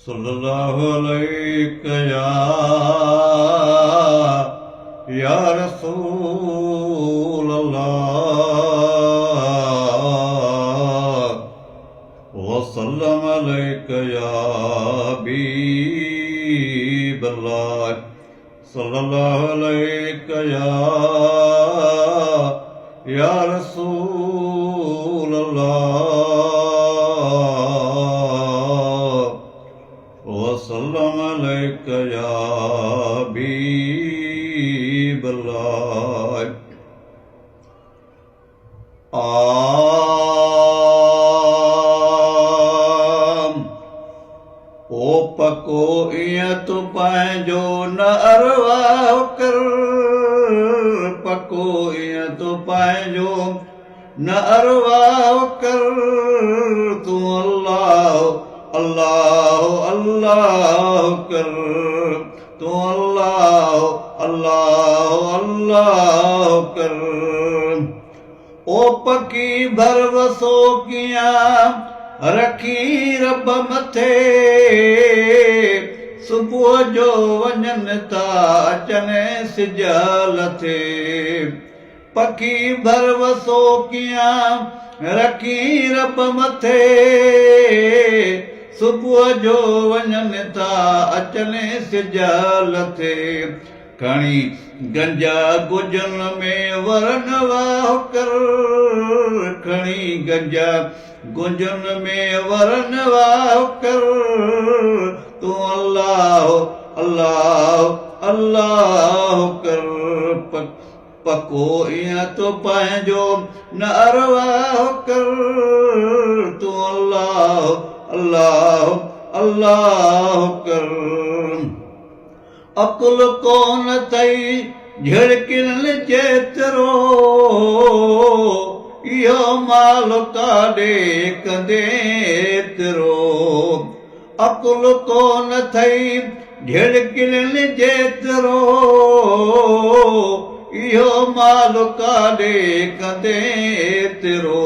सल्लल्लाहु अलैहि या रसूल अल्लाह वसल्लम अलैका या हबीब अल्लाह सल्लल्लाहु अलैका या रसूल अल्लाह वसल्लम अलैका या हबीब अल्लाह। ओ पको इयं तू पंहिंजो न अरवाह कर, पको इयं तू पंहिंजो न अरवाह कर, तू अल्लाह अल्लाह अल्लाह कर, तू अल्लाह अल्लाह अल्लाह कर। ओ पकी भरवसो कियां रखी रब मथे, सुबुह जो वञनि था अचनि सिज लथे, पखी भरवसो कियां रखी रब मथे, सुबुह जो वञनि था अचनि सिज लथे, खणी गंजा गुजन में वरन वाह कर, खणी गंजा गुंजन में वरन वाह कर, तू अल्लाह अल्लाह अल्लाह कर। पको इयं तो पंहिंजो न अरवाह कर, तू अल्लाह अल्लाह अल्लाह कर। अकुल कोन अथई झिड़किन जेतिरो, इहो माल काॾे कंदे एतिरो, अकुल कोन अथई झिड़किन जेतिरो, इहो माल काॾे कंदे एतिरो,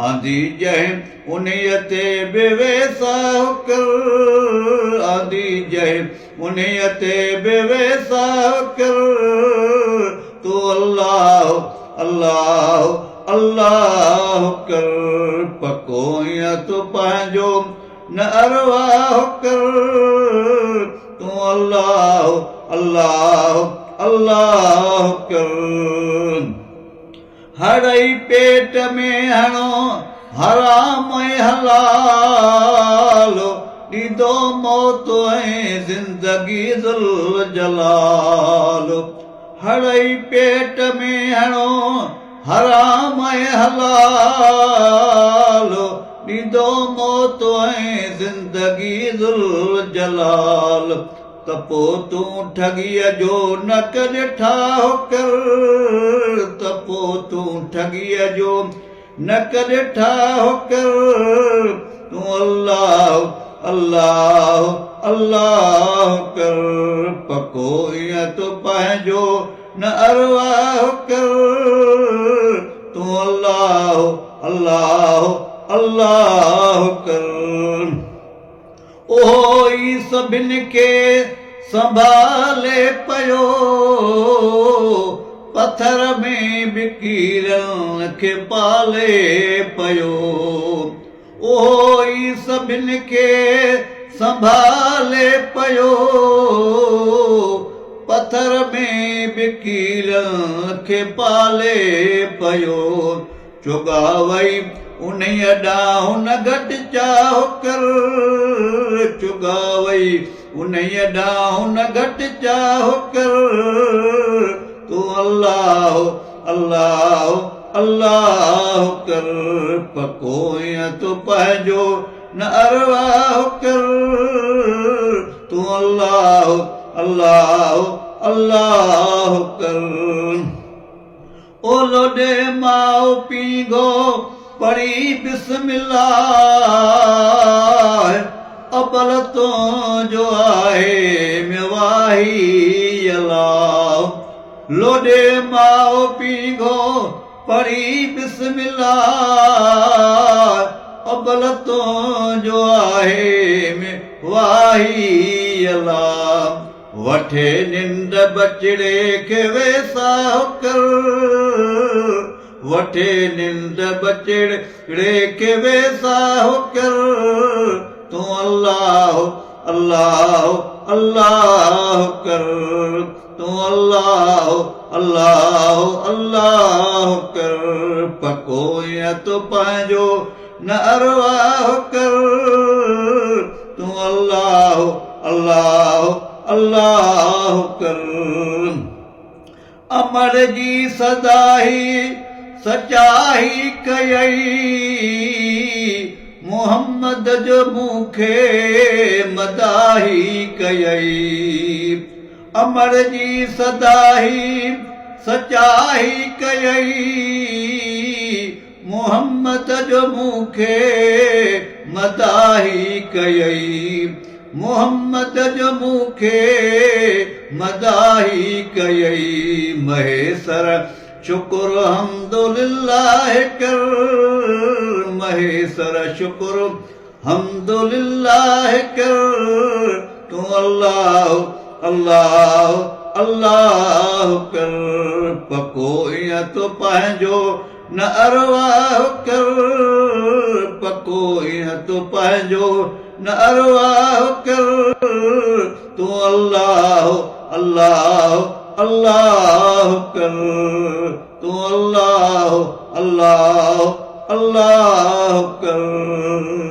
आंधी जंहिं उन्हीअ ते बेवेसाह कर, आंधी जंहिं उन्हीअ ते बेवेसाह कर, तू अल्लाह अल्लाह अल्लाह कर। पको इयं तू पंहिंजो न अरवाह कर, तू अल्लाह अल्लाह अल्लाह कर। हड़ई पेट में हणो हराम ऐं हलाल, ॾींदो मौत ऐं ज़िंदगी ज़ुल जलाल, हड़ई पेट में हणो हराम ऐं हलाल, ॾींदो मौत ऐं ज़िंदगी ज़ुल जलाल, त पोइ तूं ठगीअ जो नक ॾिठा कर, त पोइ तूं ठगीअ जो नक ॾिठा कर, तू अल्लाह अल्लाह अल्लाह कर। पको इयं तू पंहिंजो न अरवाह कर, तू अल्लाह अल्लाह अल्लाह कर। ओहो ई सभिनि खे संभाले पियो, पथर में बि कीरनि खे पाले पियो, ओहो ई सभिनि खे संभाले पियो, पथर में बि कीरनि खे पाले पियो, चुगावई उन्हीअ ॾांहुं न घटि चाह कर, चुगावई उन्हीअ ॾांहुं न घटि चाह कर, तू अल्लाह अल्लाह अल्लाह कर। पको इयं तू पंहिंजो न अरवाह कर, तू अल्लाह अल्लाह अल्लाह कर। ओ लोॾे माउ पीउ पढ़ी बिस्मिल्लाह, अबल तुंहिंजो आहे मेवाही अलाह, लोॾे माउ पीउ पढ़ी बिस्मिल्लाह, अबल तुंहिंजो आहे में वाही अल्लाह वठे निंड बचड़े खे वेसाह कर वठे निंड बचड़े खे वेसाह कर तूं अल्लाह अल्लाह अल्लाह कर तूं अल्लाह अल्लाह अल्लाह कर पको या तो पंहिंजो न अरवाह कर तूं अल्लाह अल्लाह अल्लाह कर अमर जी सदाई सचाई कयई मोहम्मद जो मूंखे मदाही कयई अमर जी सदाई सचाई कयई मोहम्मद जो मूंखे मदाही कयई मोहम्मद जो मूंखे मदाही कयई महेसर शुक्र हम्दुलिल्लाह कर महेसर शुक्र हम्दुलिल्लाह कर तूं अल्लाह अल्लाह अल्लाह कर पको ईअं तो पंहिंजो न अरवाह कर पको ईअं तो पंहिंजो न अरवाह कर तूं अल्लाह अल्लाह अल्लाह कर तूं अल्लाह अल्लाह अल्लाह कर